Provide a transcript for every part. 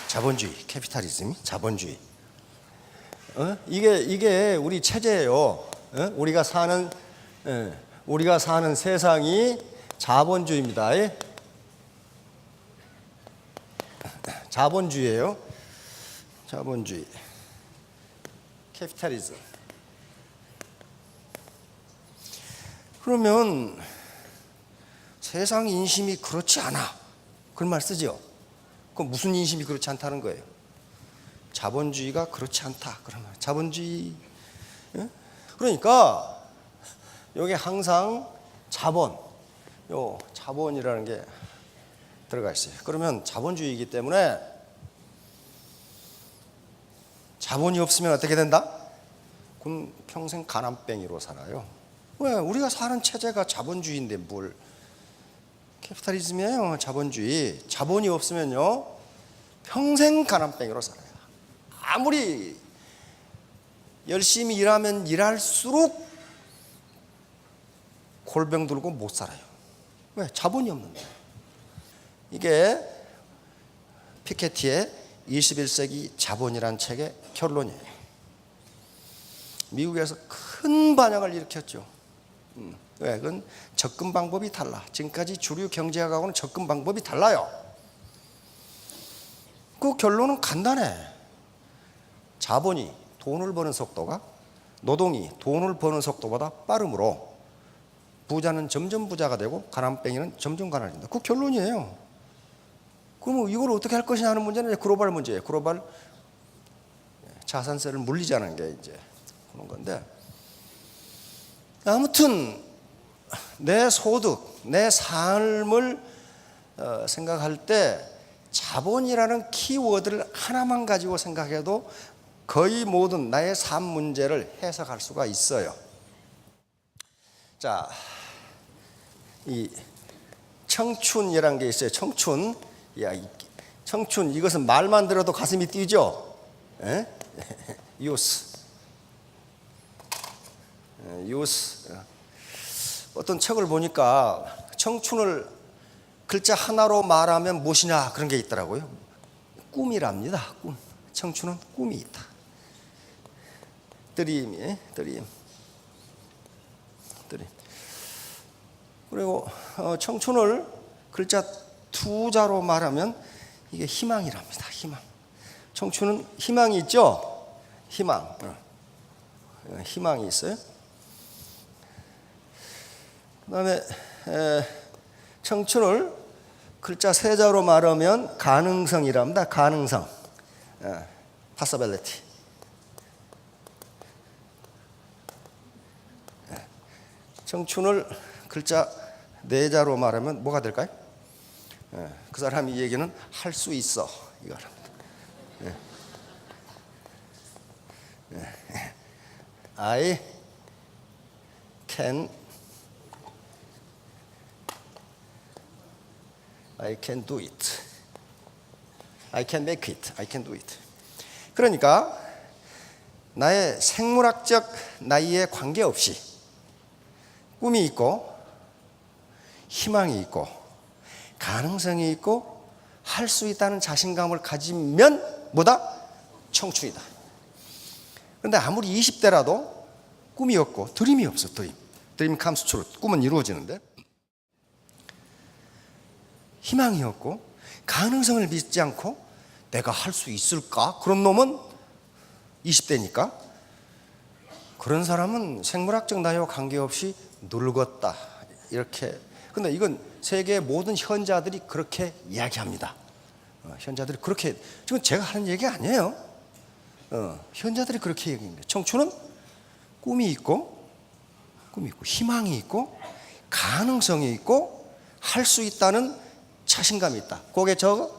자본주의, 캐피탈리즘, 자본주의. 이게 우리 체제예요. 우리가 사는 세상이 자본주의입니다. 자본주의예요. 자본주의, 캐피탈리즘. 그러면 세상 인심이 그렇지 않아, 그런 말 쓰죠. 그럼 무슨 인심이 그렇지 않다는 거예요? 자본주의가 그렇지 않다, 그러면 자본주의. 그러니까 여기 항상 자본이라는 게 들어가 있어요. 그러면 자본주의이기 때문에 자본이 없으면 어떻게 된다? 그럼 평생 가난뱅이로 살아요. 왜? 우리가 사는 체제가 자본주의인데 뭘? 캐피탈리즘이에요. 자본주의. 자본이 없으면요 평생 가난뱅이로 살아요. 아무리 열심히 일하면 일할수록 골병 들고 못 살아요. 왜? 자본이 없는데. 이게 피케티의 21세기 자본이란 책의 결론이에요. 미국에서 큰 반향을 일으켰죠. 왜? 그건 접근 방법이 달라. 지금까지 주류 경제학하고는 접근 방법이 달라요. 그 결론은 간단해. 자본이 돈을 버는 속도가 노동이 돈을 버는 속도보다 빠르므로 부자는 점점 부자가 되고 가난뱅이는 점점 가난해진다. 그 결론이에요. 그럼 이걸 어떻게 할 것이냐 하는 문제는 글로벌 문제예요. 글로벌 자산세를 물리자는 게 이제 그런 건데, 아무튼 내 소득, 내 삶을 생각할 때 자본이라는 키워드를 하나만 가지고 생각해도 거의 모든 나의 삶 문제를 해석할 수가 있어요. 자, 이 청춘이라는 게 있어요. 청춘. 청춘, 이것은 말만 들어도 가슴이 뛰죠. 유스. 어떤 책을 보니까 청춘을 글자 하나로 말하면 무엇이냐 그런 게 있더라고요. 꿈이랍니다. 꿈. 청춘은 꿈이 있다. 드림. 그리고 청춘을 글자 두 자로 말하면 이게 희망이랍니다. 희망. 청춘은 희망이 있죠. 희망이 있어요. 그다음에 청춘을 글자 세 자로 말하면 가능성이랍니다. 가능성. possibility. 청춘을 글자 네 자로 말하면 뭐가 될까요? 그 사람이 얘기는 할 수 있어 이거랍니다. I can do it. I can make it. I can do it. 그러니까 나의 생물학적 나이에 관계없이 꿈이 있고 희망이 있고 가능성이 있고 할 수 있다는 자신감을 가지면 뭐다? 청춘이다. 그런데 아무리 20대라도 꿈이 없고 드림이 없어. 드림 comes true. 꿈은 이루어지는데 희망이 없고 가능성을 믿지 않고 내가 할 수 있을까? 그런 놈은 20대니까 그런 사람은 생물학적 나이와 관계없이 늙었다. 이렇게. 근데 이건 세계의 모든 현자들이 그렇게 이야기합니다. 현자들이 그렇게, 지금 제가 하는 얘기 아니에요. 현자들이 그렇게 얘기합니다. 청춘은 꿈이 있고 희망이 있고 가능성이 있고 할 수 있다는 자신감이 있다. 그게 저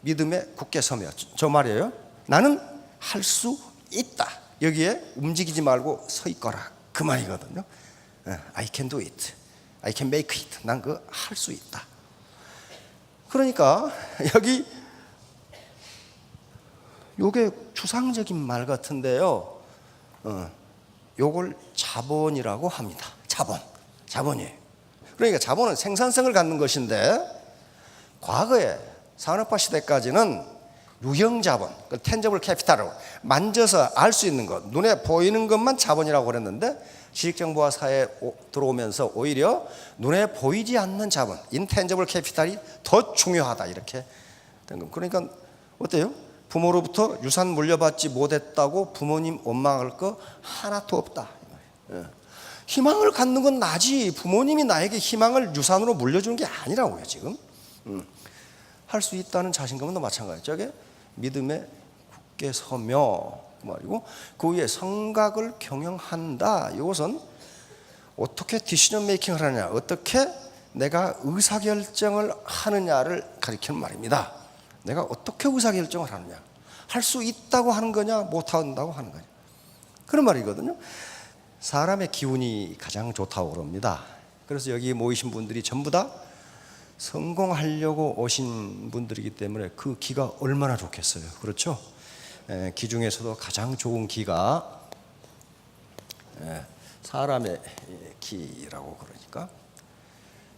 믿음에 굳게 서며 저 말이에요. 나는 할 수 있다. 여기에 움직이지 말고 서 있거라. 그 말이거든요. I can do it. I can make it. 난 그거 할 수 있다. 그러니까 여기 요게 추상적인 말 같은데요. 요걸 자본이라고 합니다. 자본이에요. 그러니까 자본은 생산성을 갖는 것인데 과거에 산업화 시대까지는 유형 자본, 텐저블 캐피탈이라고 만져서 알 수 있는 것, 눈에 보이는 것만 자본이라고 그랬는데 지식정보화 사회에 들어오면서 오히려 눈에 보이지 않는 자본, 인텐저블 캐피탈이 더 중요하다 이렇게 된 겁니다. 그러니까 어때요? 부모로부터 유산 물려받지 못했다고 부모님 원망할 거 하나도 없다. 희망을 갖는 건 나지 부모님이 나에게 희망을 유산으로 물려주는 게 아니라고요 지금. 할 수 있다는 자신감도 마찬가지죠. 저게 믿음에 굳게 서며 그 말이고 그 위에 성각을 경영한다. 이것은 어떻게 디시전 메이킹을 하느냐, 어떻게 내가 의사결정을 하느냐를 가리키는 말입니다. 내가 어떻게 의사결정을 하느냐, 할 수 있다고 하는 거냐 못한다고 하는 거냐, 그런 말이거든요. 사람의 기운이 가장 좋다고 그럽니다. 그래서 여기 모이신 분들이 전부 다 성공하려고 오신 분들이기 때문에 그 기가 얼마나 좋겠어요. 그렇죠? 기 중에서도 가장 좋은 기가 사람의 기라고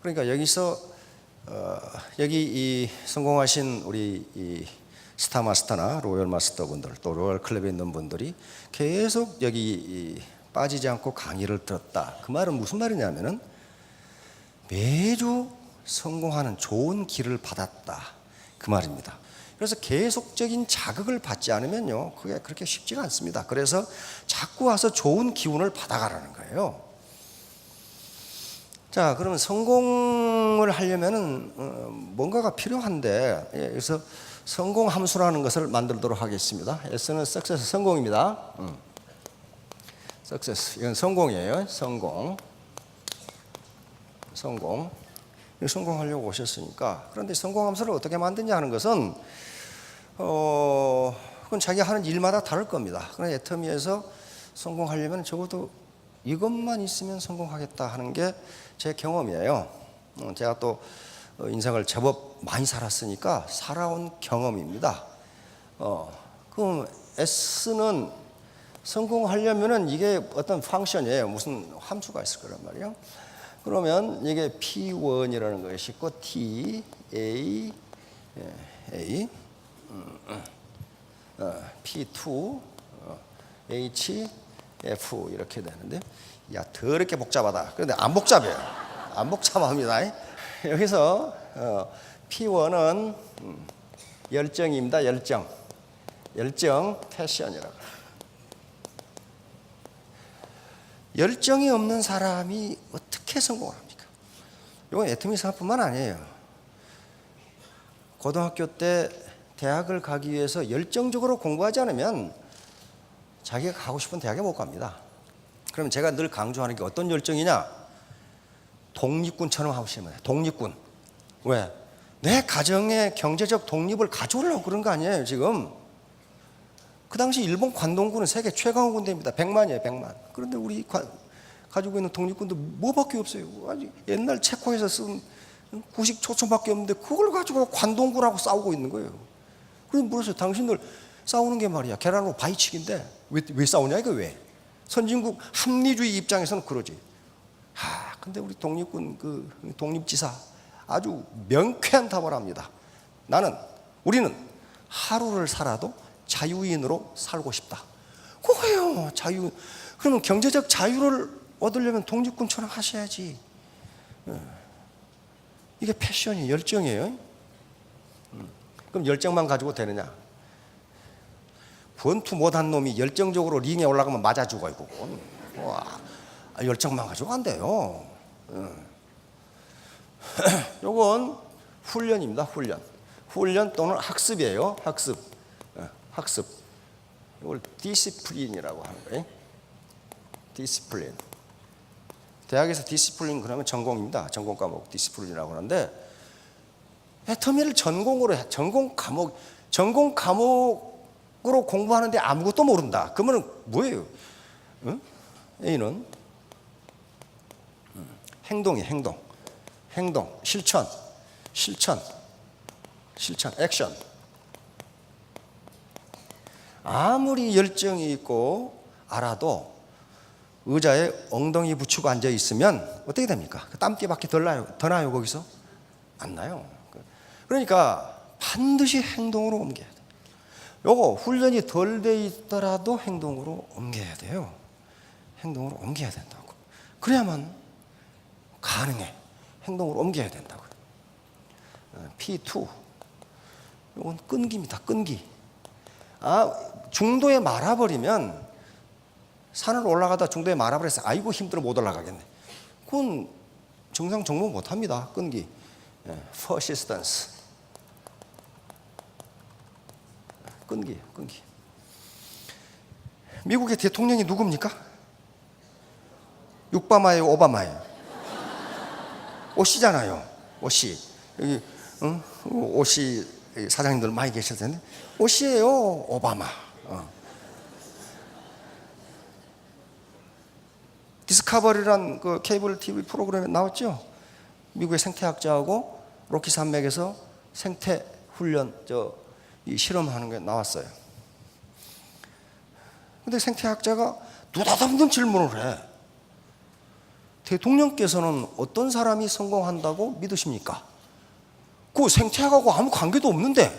그러니까 여기서 여기 이 성공하신 우리 이 스타 마스터나 로열 마스터 분들 또 로열 클럽에 있는 분들이 계속 여기 빠지지 않고 강의를 들었다. 그 말은 무슨 말이냐면은 매주 성공하는 좋은 길을 받았다 그 말입니다. 그래서 계속적인 자극을 받지 않으면요 그게 그렇게 쉽지가 않습니다. 그래서 자꾸 와서 좋은 기운을 받아가라는 거예요. 자, 그러면 성공을 하려면은 뭔가가 필요한데, 그래서 성공 함수라는 것을 만들도록 하겠습니다. S는 success, 성공입니다. success, 이건 성공이에요. 성공. 성공하려고 오셨으니까. 그런데 성공 함수를 어떻게 만드냐 하는 것은 그건 자기가 하는 일마다 다를 겁니다. 그러나 애터미에서 성공하려면 적어도 이것만 있으면 성공하겠다 하는 게 제 경험이에요. 제가 또 인생을 제법 많이 살았으니까 살아온 경험입니다. 그럼 S는 성공하려면은 이게 어떤 펑션이에요. 무슨 함수가 있을 거란 말이에요. 그러면 이게 P1이라는 것이 있고 T, A, P2, H, F 이렇게 되는데, 야 더럽게 복잡하다. 그런데 안 복잡해요. 안 복잡합니다. 여기서 P1은 열정입니다. 열정 패션이라고. 열정이 없는 사람이 어떻게 성공을 합니까? 이건 애터미 사업뿐만 아니에요. 고등학교 때 대학을 가기 위해서 열정적으로 공부하지 않으면 자기가 가고 싶은 대학에 못 갑니다. 그러면 제가 늘 강조하는 게 어떤 열정이냐? 독립군처럼 하고 싶은 거예요. 독립군. 왜? 내 가정의 경제적 독립을 가져오려고 그런 거 아니에요 지금. 그 당시 일본 관동군은 세계 최강호 군대입니다. 100만이에요 100만. 그런데 우리 가지고 있는 독립군도 뭐밖에 없어요. 아주 옛날 체코에서 쓴 구식 초청밖에 없는데 그걸 가지고 관동군하고 싸우고 있는 거예요. 그럼 물었어요. 당신들 싸우는 게 말이야 계란으로 바위치기인데 왜 싸우냐 이거 왜? 선진국 합리주의 입장에서는 그러지. 근데 우리 독립군 그 독립지사 아주 명쾌한 답을 합니다. 우리는 하루를 살아도 자유인으로 살고 싶다. 그거예요. 자유. 그러면 경제적 자유를 얻으려면 독립군처럼 하셔야지. 이게 패션이 열정이에요. 그럼 열정만 가지고 되느냐? 권투 못한 놈이 열정적으로 링에 올라가면 맞아 죽어 이거. 열정만 가지고 안 돼요. 요건 훈련입니다. 훈련 또는 학습이에요. 학습. 이걸 디시플린이라고 하는 거예요. 디시플린. 대학에서 디시플린 그러면 전공입니다. 전공 과목 디시플린이라고 하는데 애터미를 전공으로 해. 전공 과목으로 공부하는데 아무것도 모른다. 그러면 뭐예요? A는 행동이에요. 행동, 실천, 액션. 아무리 열정이 있고 알아도 의자에 엉덩이 붙이고 앉아 있으면 어떻게 됩니까? 땀띠밖에 더 나요 거기서? 안 나요. 그러니까 반드시 행동으로 옮겨야 돼. 요거 훈련이 덜 돼 있더라도 행동으로 옮겨야 돼요. 행동으로 옮겨야 된다고. 그래야만 가능해. 행동으로 옮겨야 된다고요. P2. 이건 끈기입니다. 끈기. 중도에 말아버리면 산을 올라가다 중도에 말아버려서 아이고 힘들어 못 올라가겠네. 그건 정상 정복 못합니다. 끈기. persistence. 끈기. 미국의 대통령이 누굽니까? 육바마예요, 오바마예요? 오씨잖아요. 오씨. 여기 오씨 사장님들 많이 계실 텐데 오씨예요, 오바마. 디스커버리란 그 케이블 TV 프로그램에 나왔죠. 미국의 생태학자하고 로키 산맥에서 생태 훈련 이 실험하는 게 나왔어요. 근데 생태학자가 느닷없는 질문을 해. 대통령께서는 어떤 사람이 성공한다고 믿으십니까? 그 생태학하고 아무 관계도 없는데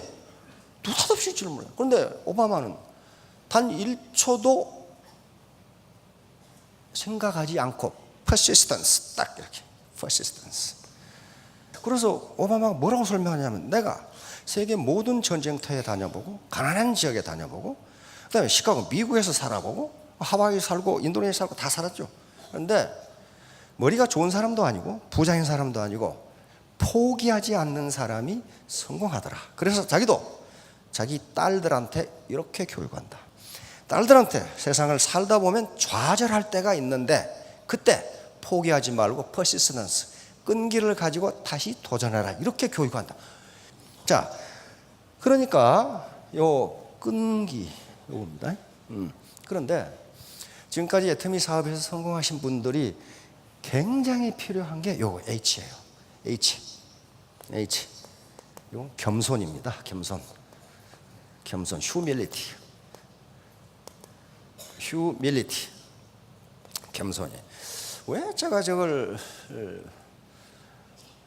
느닷없이 질문을 해. 그런데 오바마는 단 1초도 생각하지 않고 persistence, 딱 이렇게 persistence. 그래서 오바마가 뭐라고 설명하냐면 내가 세계 모든 전쟁터에 다녀보고 가난한 지역에 다녀보고 그다음에 시카고 미국에서 살아보고 하와이 살고 인도네시아 살고 다 살았죠. 그런데 머리가 좋은 사람도 아니고 부자인 사람도 아니고 포기하지 않는 사람이 성공하더라. 그래서 자기도 자기 딸들한테 이렇게 교육한다. 딸들한테 세상을 살다 보면 좌절할 때가 있는데 그때 포기하지 말고 persistence, 끈기를 가지고 다시 도전해라. 이렇게 교육한다. 자, 그러니까 요 끈기 요겁니다. 그런데 지금까지 애터미 사업에서 성공하신 분들이 굉장히 필요한 게 요거 H예요. H. 요 겸손입니다. 겸손. humility. 겸손이. 왜 제가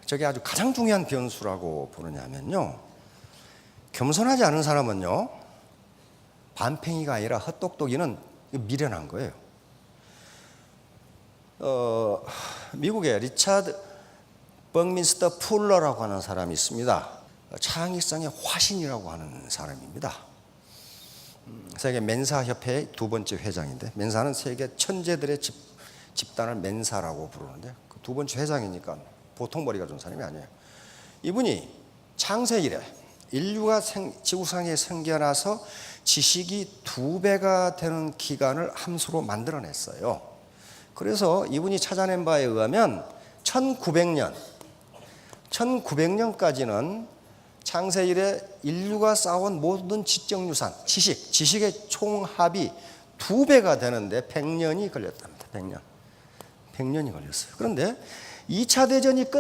저게 아주 가장 중요한 변수라고 보느냐면요. 겸손하지 않은 사람은요, 반팽이가 아니라 헛똑똑이는 미련한 거예요. 미국의 리차드 벅민스터 풀러라고 하는 사람이 있습니다. 창의성의 화신이라고 하는 사람입니다. 세계 멘사협회의 두 번째 회장인데, 멘사는 세계 천재들의 집단을 멘사라고 부르는데 그 두 번째 회장이니까 보통 머리가 좋은 사람이 아니에요. 이분이 창세 이래 인류가 지구상에 생겨나서 지식이 2배가 되는 기간을 함수로 만들어냈어요. 그래서 이분이 찾아낸 바에 의하면 1900년까지는 창세 이래 인류가 쌓아온 모든 지적 유산, 지식의 총합이 2배가 되는데 100년이 걸렸답니다. 100년이 걸렸어요. 그런데 2차 대전이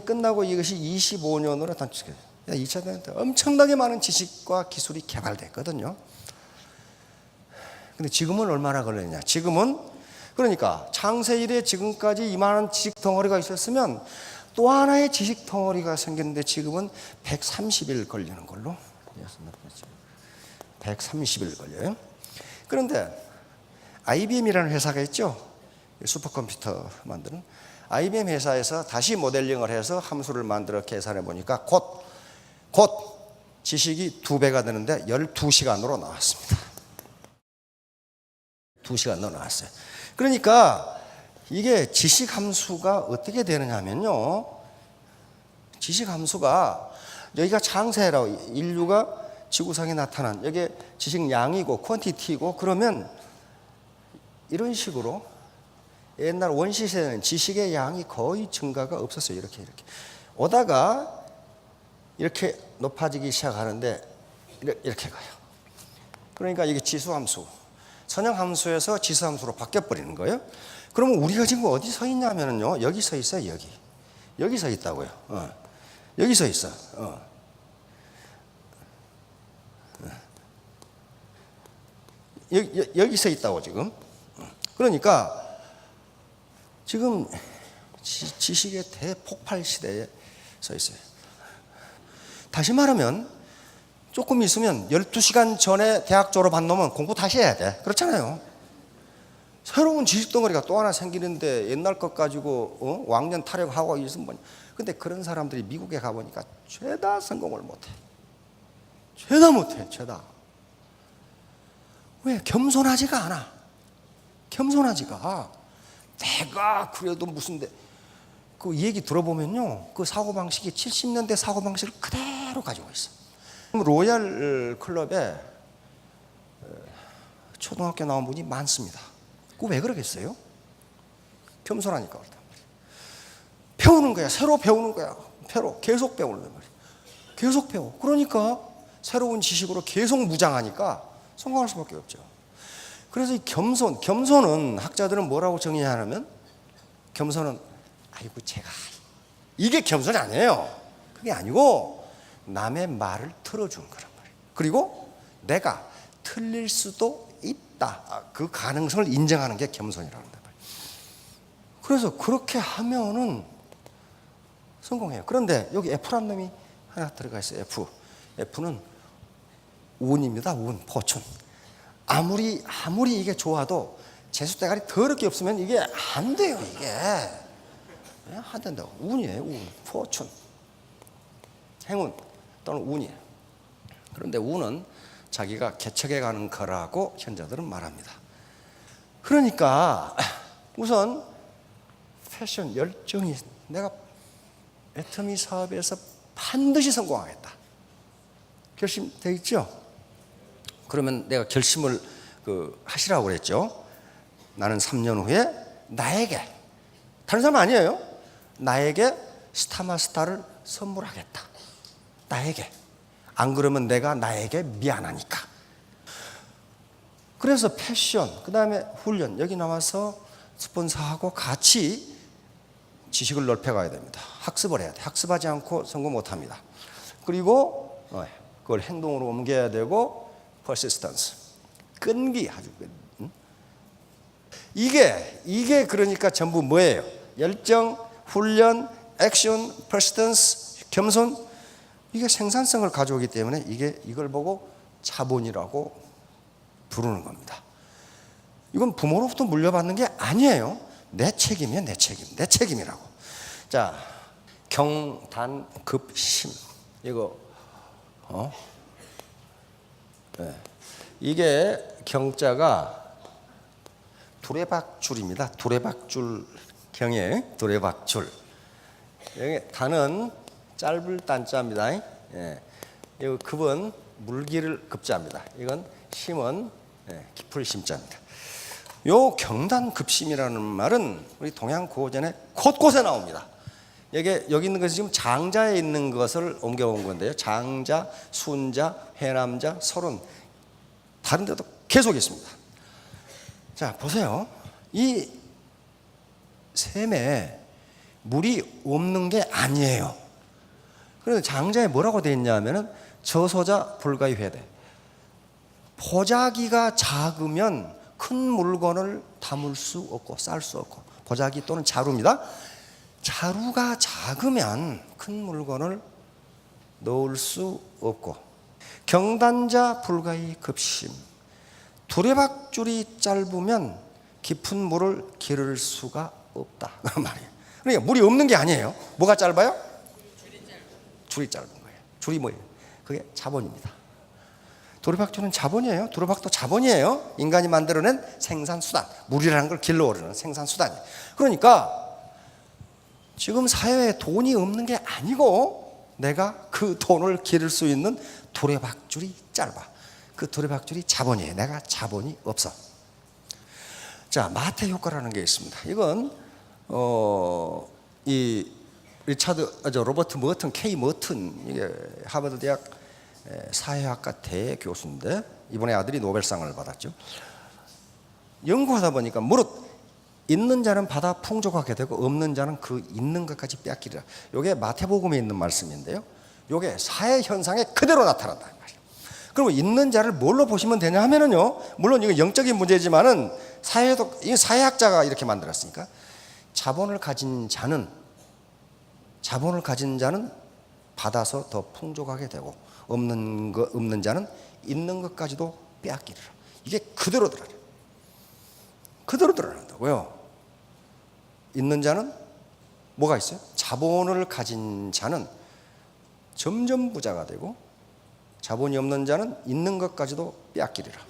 끝나고 이것이 25년으로 단축돼요. 2차 대전 때 엄청나게 많은 지식과 기술이 개발됐거든요. 근데 지금은 얼마나 걸렸냐? 지금은 그러니까 창세 이래 지금까지 이만한 지식 덩어리가 있었으면 또 하나의 지식 덩어리가 생겼는데 지금은 130일 걸리는 걸로. 130일 걸려요. 그런데 IBM이라는 회사가 있죠. 슈퍼컴퓨터 만드는 IBM 회사에서 다시 모델링을 해서 함수를 만들어 계산해 보니까 곧 지식이 2배가 되는데 12시간으로 나왔습니다. 2시간으로 나왔어요. 그러니까 이게 지식 함수가 어떻게 되느냐면요. 지식 함수가 여기가 창세라고 인류가 지구상에 나타난 여기에 지식 양이고 퀀티티고 그러면 이런 식으로 옛날 원시시대는 지식의 양이 거의 증가가 없었어요. 이렇게 오다가 이렇게 높아지기 시작하는데 이렇게 가요. 그러니까 이게 지수함수, 선형함수에서 지수함수로 바뀌어버리는 거예요. 그러면 우리가 지금 어디 서 있냐면요, 여기 서 있어요. 여기 서 있다고요. 여기 서 있어. 여기 서 있다고 지금. 그러니까 지금 지식의 대폭발 시대에 서 있어요. 다시 말하면 조금 있으면 12시간 전에 대학 졸업한 놈은 공부 다시 해야 돼. 그렇잖아요. 새로운 지식 덩어리가 또 하나 생기는데 옛날 것 가지고 왕년 타령하고 있으면 뭐냐. 근데 그런 사람들이 미국에 가보니까 죄다 성공을 못해. 죄다 못해, 죄다. 왜? 겸손하지가 않아. 겸손하지가. 내가 그래도 무슨데. 그 얘기 들어보면요, 그 사고방식이 70년대 사고방식을 그대로 가지고 있어. 로얄 클럽에 초등학교 나온 분이 많습니다. 그 왜 그러겠어요? 겸손하니까 그렇단 말이에요. 배우는 거야. 새로 배우는 거야. 계속 배우는 말이에요. 계속 배워. 그러니까 새로운 지식으로 계속 무장하니까 성공할 수밖에 없죠. 그래서 이 겸손은 학자들은 뭐라고 정의하냐면, 겸손은 아이고 제가, 이게 겸손이 아니에요. 그게 아니고 남의 말을 들어주는 거란 말이에요. 그리고 내가 틀릴 수도 있다, 그 가능성을 인정하는 게 겸손이라는 말이에요. 그래서 그렇게 하면은 성공해요. 그런데 여기 F란 놈이 하나 들어가 있어요. F는 운입니다. 운, 포춘. 아무리 이게 좋아도 재수대가리 더럽게 없으면 이게 안 돼요. 이게 안 된다고. 운이에요. 운, 포춘, 행운 또는 운이에요. 그런데 운은 자기가 개척해 가는 거라고 현자들은 말합니다. 그러니까 우선 패션 열정이, 내가 애터미 사업에서 반드시 성공하겠다 결심되어 있죠. 그러면 내가 결심을 하시라고 그랬죠. 나는 3년 후에 나에게, 다른 사람 아니에요, 나에게 스타마스타를 선물하겠다. 나에게. 안 그러면 내가 나에게 미안하니까. 그래서 패션, 그 다음에 훈련, 여기 나와서 스폰서하고 같이 지식을 넓혀가야 됩니다. 학습을 해야 돼. 학습하지 않고 성공 못합니다. 그리고 그걸 행동으로 옮겨야 되고, persistence, 끈기, 아주 이게 그러니까 전부 뭐예요? 열정, 훈련, 액션, persistence, 겸손. 이게 생산성을 가져오기 때문에 이걸 보고 자본이라고 부르는 겁니다. 이건 부모로부터 물려받는 게 아니에요. 내 책임이에요. 내 책임이라고. 자, 경단급심. 이거 이게 경자가 두레박줄입니다. 두레박줄 경에 두레박줄. 여기 단은 짧을 단자입니다. 예. 이 급은 물기를 급자입니다. 이건 심은 깊을 심자입니다. 요 경단급심이라는 말은 우리 동양 고전에 곳곳에 나옵니다. 여기 있는 것이 지금 장자에 있는 것을 옮겨온 건데요. 장자, 순자, 회남자, 설운, 다른 데도 계속 있습니다. 자, 보세요. 이 셈에 물이 없는 게 아니에요. 그래서 장자에 뭐라고 되어 있냐면은 저소자 불가의 회대. 보자기가 작으면 큰 물건을 담을 수 없고 쌀 수 없고, 보자기 또는 자루입니다. 자루가 작으면 큰 물건을 넣을 수 없고, 경단자 불가의 급심. 두레박줄이 짧으면 깊은 물을 기를 수가 없다 그 말이에요. 그러니까 물이 없는 게 아니에요. 뭐가 짧아요? 줄이 짧은 거예요. 줄이 뭐예요? 그게 자본입니다. 두레박줄은 자본이에요. 두레박도 자본이에요. 인간이 만들어낸 생산수단, 물이라는 걸 길러오르는 생산수단이에요. 그러니까 지금 사회에 돈이 없는 게 아니고 내가 그 돈을 기를 수 있는 두레박줄이 짧아. 그 두레박줄이 자본이에요. 내가 자본이 없어. 자, 마태 효과라는 게 있습니다. 이건 이 로버트 머튼, K 머튼, 이게 하버드 대학 사회학과 대교수인데 이번에 아들이 노벨상을 받았죠. 연구하다 보니까 무릇 있는 자는 받아 풍족하게 되고 없는 자는 그 있는 것까지 빼앗기리라. 이게 마태복음에 있는 말씀인데요. 이게 사회 현상에 그대로 나타난다는 말이에요. 그리고 있는 자를 뭘로 보시면 되냐 하면은요, 물론 이건 영적인 문제지만은 사회도, 이 사회학자가 이렇게 만들었으니까 자본을 가진 자는 받아서 더 풍족하게 되고, 없는 자는 있는 것까지도 빼앗기리라. 이게 그대로 드러나요. 그대로 드러난다고요. 있는 자는 뭐가 있어요? 자본을 가진 자는 점점 부자가 되고 자본이 없는 자는 있는 것까지도 빼앗기리라.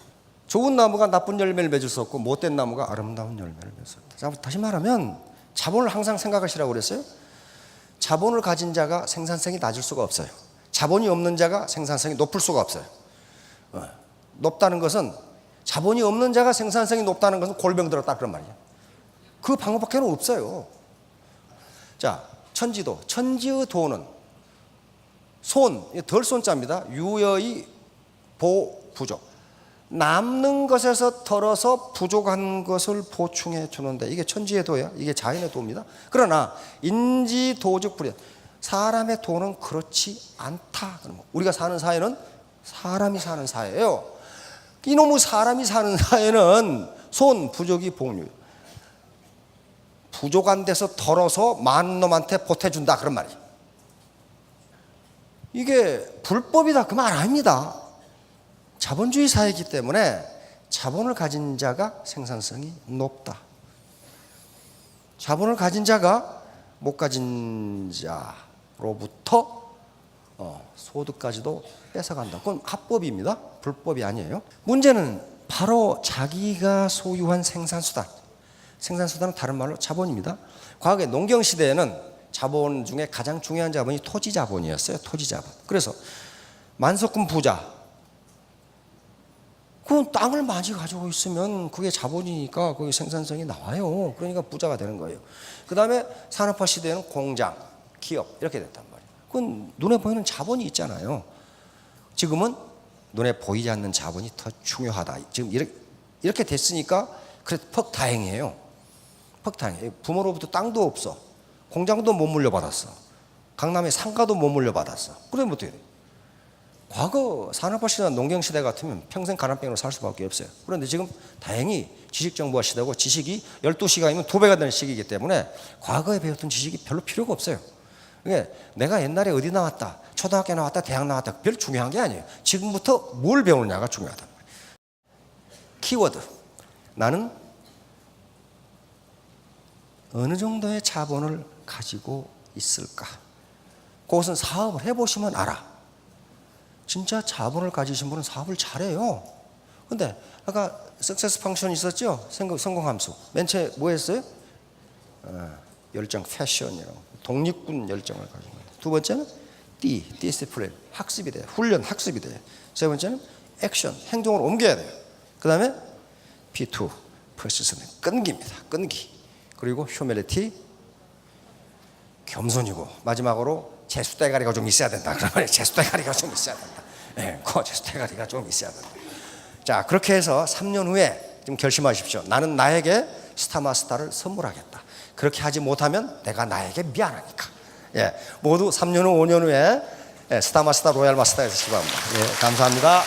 좋은 나무가 나쁜 열매를 맺을 수 없고 못된 나무가 아름다운 열매를 맺을 수 없다. 다시 말하면 자본을 항상 생각하시라고 그랬어요. 자본을 가진 자가 생산성이 낮을 수가 없어요. 자본이 없는 자가 생산성이 높을 수가 없어요. 높다는 것은 자본이 없는 자가 생산성이 높다는 것은 골병 들었다 그런 말이에요. 그 방법밖에 없어요. 자, 천지도, 천지의 도는 덜 손자입니다. 유여의 보부족. 남는 것에서 덜어서 부족한 것을 보충해 주는데 이게 천지의 도예요. 이게 자연의 도입니다. 그러나 인지도적 불현. 사람의 도는 그렇지 않다. 우리가 사는 사회는 사람이 사는 사회예요. 이놈의 사람이 사는 사회는 부족이 복류. 부족한 데서 덜어서 많은 놈한테 보태준다 그런 말이에요. 이게 불법이다 그 말 아닙니다. 자본주의 사회이기 때문에 자본을 가진 자가 생산성이 높다. 자본을 가진 자가 못 가진 자로부터 소득까지도 뺏어간다. 그건 합법입니다. 불법이 아니에요. 문제는 바로 자기가 소유한 생산수단. 생산수단은 다른 말로 자본입니다. 과거에 농경시대에는 자본 중에 가장 중요한 자본이 토지자본이었어요. 토지자본. 그래서 만석군 부자, 그 땅을 많이 가지고 있으면 그게 자본이니까 그게 생산성이 나와요. 그러니까 부자가 되는 거예요. 그 다음에 산업화 시대에는 공장, 기업 이렇게 됐단 말이에요. 그건 눈에 보이는 자본이 있잖아요. 지금은 눈에 보이지 않는 자본이 더 중요하다. 지금 이렇게 됐으니까 그래 퍽 다행이에요. 퍽 다행이에요. 부모로부터 땅도 없어. 공장도 못 물려받았어. 강남에 상가도 못 물려받았어. 그러면 어떻게 돼? 과거 산업화 시대나 농경 시대 같으면 평생 가난병으로 살 수밖에 없어요. 그런데 지금 다행히 지식정보화 시대고 지식이 12시간이면 2배가 되는 시기이기 때문에 과거에 배웠던 지식이 별로 필요가 없어요. 그러니까 내가 옛날에 어디 나왔다, 초등학교 나왔다, 대학 나왔다 별 중요한 게 아니에요. 지금부터 뭘 배우느냐가 중요하다. 키워드. 나는 어느 정도의 자본을 가지고 있을까? 그것은 사업을 해보시면 알아. 진짜 자본을 가지신 분은 사업을 잘해요. 근데 아까 석세스 펑션 있었죠? 성공함수. 맨 처음에 뭐 했어요? 열정, 패션이라고. 독립군 열정을 가지고 있는. 두 번째는 디시플린, 학습이 돼요. 훈련, 학습이 돼요. 세 번째는 액션, 행동으로 옮겨야 돼요. 그 다음에 P2, 퍼시스는 끈기입니다. 끈기. 그리고 휴밀리티, 겸손이고 마지막으로 재수대가리가 좀 있어야 된다. 그러면 재수대가리가 좀 있어야 된다. 네, 그 재수대가리가 좀 있어야 된다. 자, 그렇게 해서 3년 후에 좀 결심하십시오. 나는 나에게 스타마스터를 선물하겠다. 그렇게 하지 못하면 내가 나에게 미안하니까. 예, 모두 3년 후, 5년 후에 스타마스터, 로얄마스터에서 시작합니다. 예, 감사합니다.